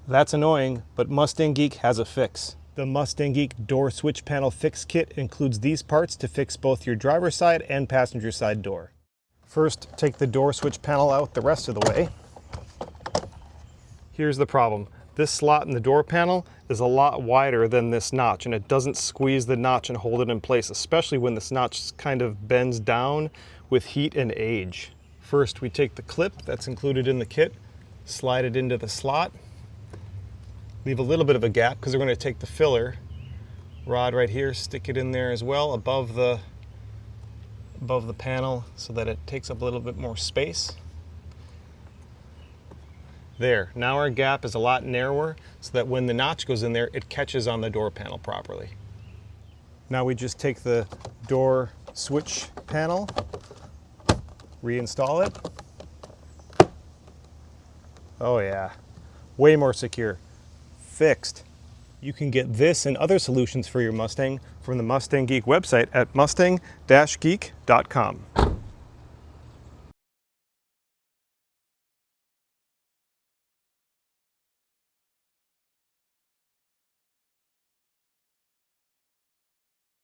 That's annoying, but Mustang Geek has a fix. The Mustang Geek door switch panel fix kit includes these parts to fix both your driver's side and passenger side door. First, take the door switch panel out the rest of the way. Here's the problem. This slot in the door panel is a lot wider than this notch, and it doesn't squeeze the notch and hold it in place, especially when this notch kind of bends down with heat and age. First, we take the clip that's included in the kit, slide it into the slot, leave a little bit of a gap because we're going to take the filler rod right here, stick it in there as well above the panel so that it takes up a little bit more space. There, now our gap is a lot narrower so that when the notch goes in there, it catches on the door panel properly. Now we just take the door switch panel, reinstall it. Oh yeah, way more secure. Fixed. You can get this and other solutions for your Mustang from the Mustang Geek website at mustang-geek.com.